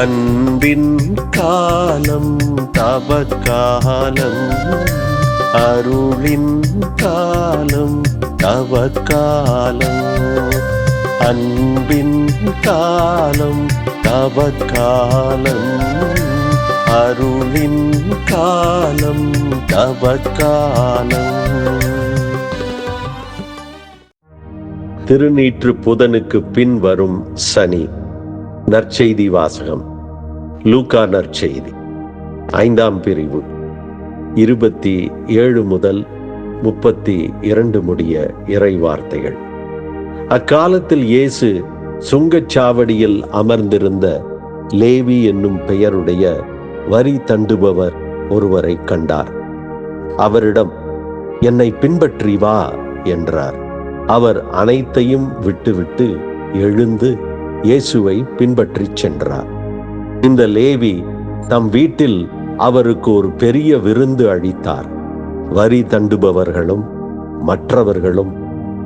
அன்பின் காலம் தவக்காலம், அருளின் காலம் தவக்காலம். அன்பின் காலம் தவக்காலம், அருளின் காலம் தவக்காலம். திருநீற்று புதனுக்கு பின் வரும் சனி. நற்செய்தி வாசகம். லூக்கா நற்செய்தி 5ஆம் பிரிவு 27 முதல் 32 முடிய இறை வார்த்தைகள். அக்காலத்தில் இயேசு சுங்கச்சாவடியில் அமர்ந்திருந்த லேவி என்னும் பெயருடைய வரி தண்டுபவர் ஒருவரை கண்டார். அவரிடம், என்னை பின்பற்றி வா என்றார். அவர் அனைத்தையும் விட்டுவிட்டு எழுந்து இயேசுவை பின்பற்றி சென்றார். இந்த லேவி தம் வீட்டில் அவருக்கு ஒரு பெரிய விருந்து அளித்தார். வரி தண்டுபவர்களும் மற்றவர்களும்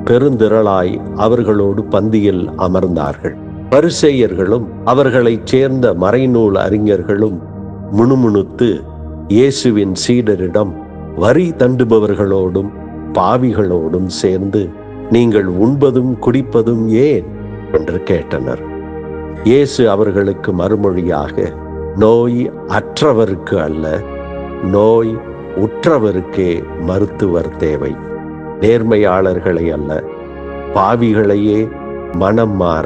பெருந்திரளாய் அவர்களோடு பந்தியில் அமர்ந்தார்கள். பரிசேயர்களும் அவர்களைச் சேர்ந்த மறைநூல் அறிஞர்களும் முணுமுணுத்து இயேசுவின் சீடரிடம், வரி தண்டுபவர்களோடும் பாவிகளோடும் சேர்ந்து நீங்கள் உண்பதும் குடிப்பதும் ஏன் என்று கேட்டனர். இயேசு அவர்களுக்கு மறுமொழியாக, நோய் அற்றவருக்கு அல்ல, நோய் உற்றவருக்கே மருத்துவர் தேவை. நேர்மையாளர்களை அல்ல, பாவிகளையே மனம் மாற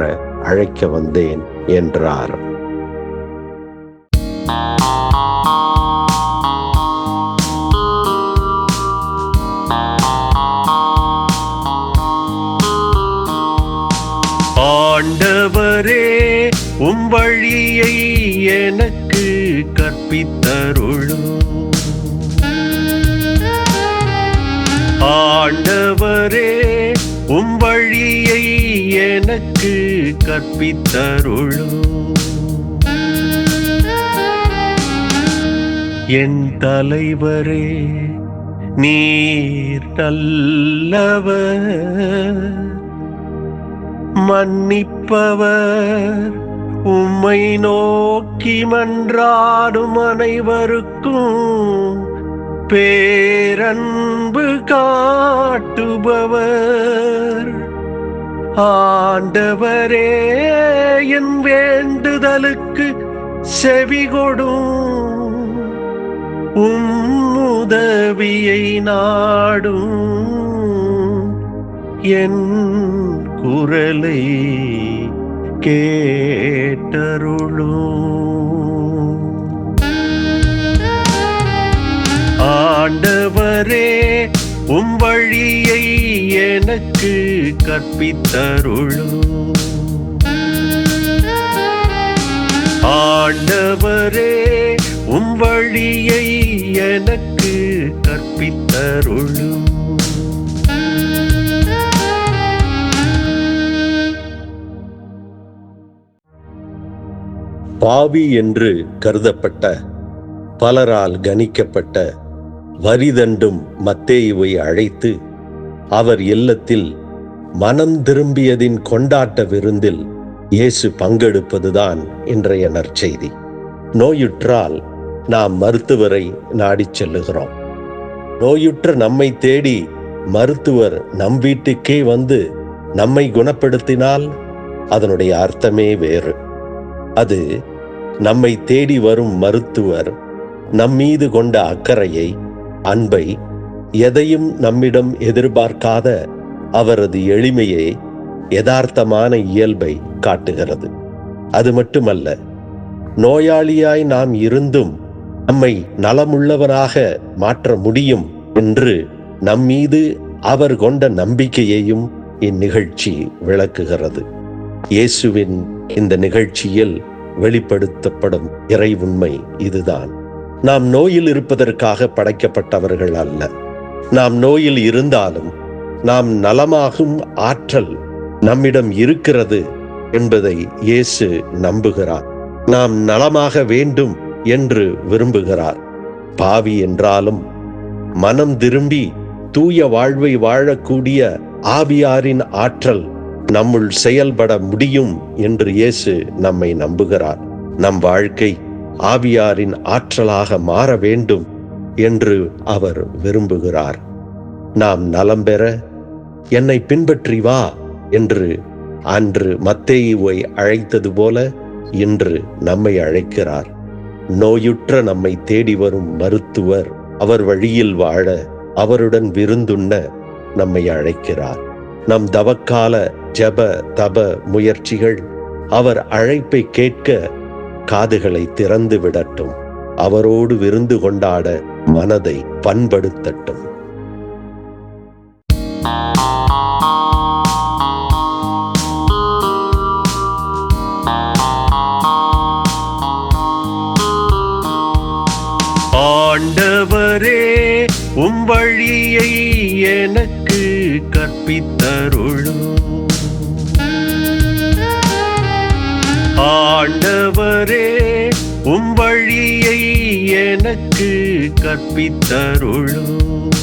அழைக்க வந்தேன் என்றார். ஆண்டவரே, உம் வழியை எனக்கு கற்பித்தருளும். ஆண்டவரே, உம் வழியை எனக்கு கற்பித்தருளும். என் தலைவரே, நீர் நல்லவர், மன்னிப்பவர், உம்மை நோக்கி மன்றாடும் அனைவருக்கும் பேரன்பு காட்டுபவர். ஆண்டவரே, என் வேண்டுதலுக்கு செவிகொடும், உம் உதவியை நாடும், என் குரலை கேட்டருளும். ஆண்டவரே, உம் வழியை எனக்கு கற்பித்தருளும். ஆண்டவரே, உம் வழியை எனக்கு கற்பித்தருளும். பாவி என்று கருதப்பட்ட, பலரால் கணிக்கப்பட்ட வரிதண்டும் மத்தேயுவை அழைத்து அவர் இல்லத்தில் மனம் திரும்பியதின் கொண்டாட்ட விருந்தில் இயேசு பங்கெடுப்பதுதான் இன்றைய நற்செய்தி. நோயுற்றால் நாம் மருத்துவரை நாடிச் செல்லுகிறோம். நோயுற்ற நம்மை தேடி மருத்துவர் நம் வீட்டுக்கே வந்து நம்மை குணப்படுத்தினால் அதனுடைய அர்த்தமே வேறு. அது நம்மை தேடி வரும் மருத்துவர் நம்மீது கொண்ட அக்கறையை, அன்பை, எதையும் நம்மிடம் எதிர்பார்க்காத அவரது எளிமையை, யதார்த்தமான இயல்பை காட்டுகிறது. அது மட்டுமல்ல, நோயாளியாய் நாம் இருந்தும் நம்மை நலமுள்ளவராக மாற்ற முடியும் என்று நம்மீது அவர் கொண்ட நம்பிக்கையையும் இந்நிகழ்ச்சி விளக்குகிறது. இயேசுவின் இந்த நிகழ்ச்சியில் வெளிப்படுத்தப்படும் இறை உண்மை இதுதான். நாம் நோயில் இருப்பதற்காக படைக்கப்பட்டவர்கள் அல்ல. நாம் நோயில் இருந்தாலும் நாம் நலமாகும் ஆற்றல் நம்மிடம் இருக்கிறது என்பதை இயேசு நம்புகிறார். நாம் நலமாக வேண்டும் என்று விரும்புகிறார். பாவி என்றாலும் மனம் திரும்பி தூய வாழ்வை வாழக்கூடிய ஆவியாரின் ஆற்றல் நம்முள் செயல்பட முடியும் என்று இயேசு நம்மை நம்புகிறார். நம் வாழ்க்கை ஆவியாரின் ஆற்றலாக மாற வேண்டும் என்று அவர் விரும்புகிறார். நாம் நலம் பெற என்னை பின்பற்றி வா என்று அன்று மத்தேயுவை அழைத்தது போல இன்று நம்மை அழைக்கிறார். நோயுற்ற நம்மை தேடி வரும் மருத்துவர் அவர் வழியில் வாழ, அவருடன் விருந்துண்ண நம்மை அழைக்கிறார். நம் தவக்கால ஜப தப முயற்சிகள் அவர் அழைப்பை கேட்க காதுகளை திறந்து விடட்டும். அவரோடு விருந்து கொண்டாட மனதை பண்படுத்தட்டும். ஆண்டவரே, உம் வழியை எனக்கு கற்பித்தருளும். ஆண்டவரே, உம் வழியை எனக்கு கற்பித்தருளும்.